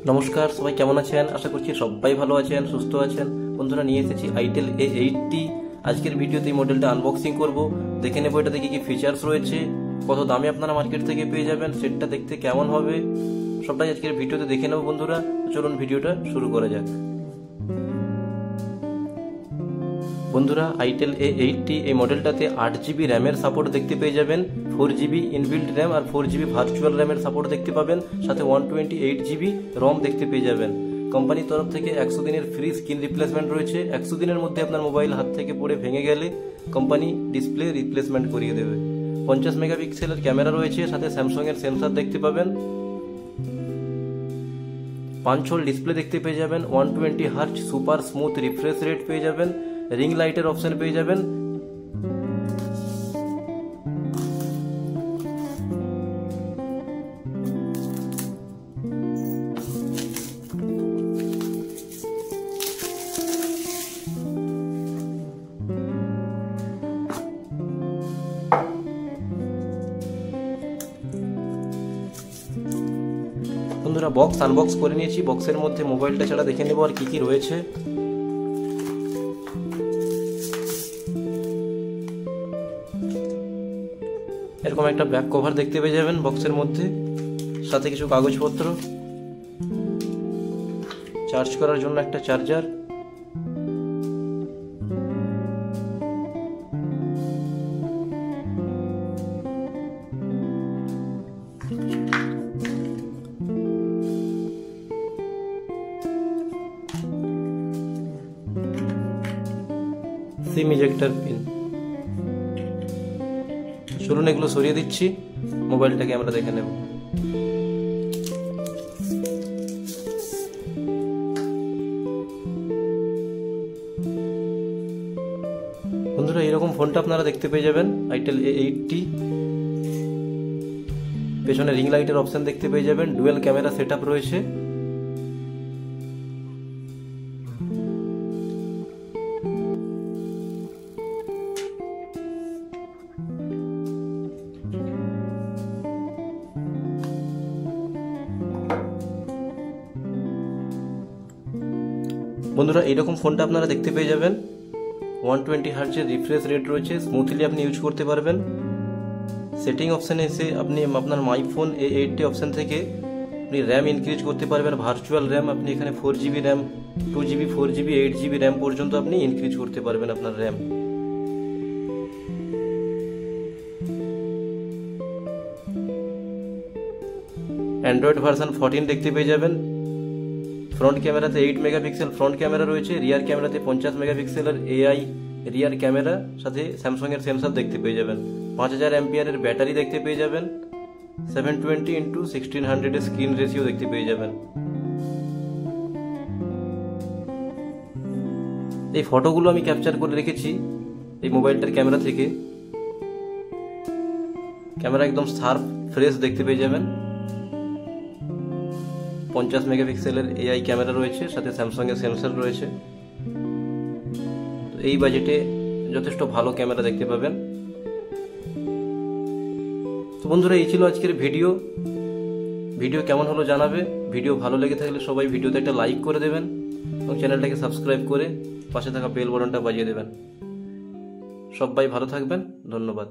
नमस्कार सबाई केमन आছেন आशा करছি সবাই ভালো আছেন সুস্থ আছেন। বন্ধুরা নিয়ে এসেছি আইটেল A80। আজকের ভিডিওতে এই মডেলটা আনবক্সিং করব, দেখে নেব এটাতে কি কি ফিচারস রয়েছে, কত দামে আপনারা মার্কেট থেকে পেয়ে যাবেন, সেটটা দেখতে কেমন হবে, সবটাই আজকের ভিডিওতে দেখে নেব। বন্ধুরা চলুন ভিডিওটা শুরু করা যাক। বন্ধুরা আইটেল A80 এই মডেলটাতে 8GB র্যামের সাপোর্ট দেখতে পেয়ে যাবেন, 4GB ইনবিল্ট র্যাম আর 4GB ভার্চুয়াল র্যামের সাপোর্ট দেখতে পাবেন, সাথে 128GB রম দেখতে পেয়ে যাবেন। কোম্পানির তরফ থেকে 100 দিনের ফ্রি স্ক্রিন রিপ্লেসমেন্ট রয়েছে। 100 দিনের মধ্যে আপনার মোবাইল হাত থেকে পড়ে ভেঙে গেলে কোম্পানি ডিসপ্লে রিপ্লেসমেন্ট করিয়ে দেবে। 50 মেগাপিক্সেলের ক্যামেরা রয়েছে, সাথে স্যামসাং এর সেন্সর দেখতে পাবেন। 5 হোল ডিসপ্লে দেখতে পেয়ে যাবেন, 120 hertz super smooth refresh rate পেয়ে যাবেন, রিং লাইটের অপশন পেয়ে যাবেন। বন্ধুরা বক্স আনবক্স করে নিয়েছি, বক্সের মধ্যে মোবাইলটা ছাড়া দেখে নেব আর কি কি রয়েছে। এরকম একটা ব্যাক কভার দেখতে পেয়ে যাবেন বক্সের মধ্যে, সাথে কিছু কাগজপত্র, চার্জ করার জন্য একটা চার্জার, সিম ইজেক্টর পিন। চলুন এগুলো সরিয়ে দিচ্ছি, মোবাইলটাকে আমরা দেখে নেব। বন্ধুরা এরকম ফোনটা আপনারা দেখতে পেয়ে যাবেন আইটেল A80। পেছনে রিং লাইটের অপশন দেখতে পেয়ে যাবেন, ডুয়াল ক্যামেরা সেটআপ রয়েছে। বন্ধুরা এইরকম ফোনটা আপনারা দেখতে পেয়ে যাবেন, 120 হার্জের রিফ্রেশ রেট রয়েছে, স্মুথলি আপনি ইউজ করতে পারবেন। সেটিং অপশানে এসে আপনি আপনার মাই ফোন A80 অপশান থেকে আপনি র্যাম ইনক্রিজ করতে পারবেন, ভার্চুয়াল র্যাম আপনি এখানে 4GB RAM, 2GB 4GB 8GB RAM পর্যন্ত আপনি ইনক্রিজ করতে পারবেন আপনার র্যাম। অ্যান্ড্রয়েড ভার্সন 14 দেখতে পেয়ে যাবেন। ফ্রন্ট ক্যামেরাতে 8 মেগাপিক্সেল ফ্রন্ট ক্যামেরা রয়েছে, রিয়ার ক্যামেরাতে 50 মেগাপিক্সেলের AI রিয়ার ক্যামেরা, সাথে স্যামসাং এর সেন্সর দেখতে পেয়ে যাবেন। 5000 অ্যাম্পিয়ারের ব্যাটারি দেখতে পেয়ে যাবেন, 720x1600 এর স্ক্রিন রেশিও দেখতে পেয়ে যাবেন। এই ফটোগুলো আমি ক্যাপচার করে রেখেছি এই মোবাইলটার ক্যামেরা থেকে। ক্যামেরা একদম শার্প ফ্রেশ দেখতে পেয়ে যাবেন। 50 মেগাপিক্সেলের AI ক্যামেরা রয়েছে, সাথে স্যামসাং এর সেন্সর রয়েছে। তো এই বাজেটে যথেষ্ট ভালো ক্যামেরা দেখতে পাবেন। তো বন্ধুরা এই ছিল আজকের ভিডিও। ভিডিও কেমন হলো জানাবে। ভিডিও ভালো লেগে থাকলে সবাই ভিডিওতে একটা লাইক করে দেবেন এবং চ্যানেলটাকে সাবস্ক্রাইব করে পাশে থাকা বেল বাটনটা বাজিয়ে দেবেন। সবাই ভালো থাকবেন, ধন্যবাদ।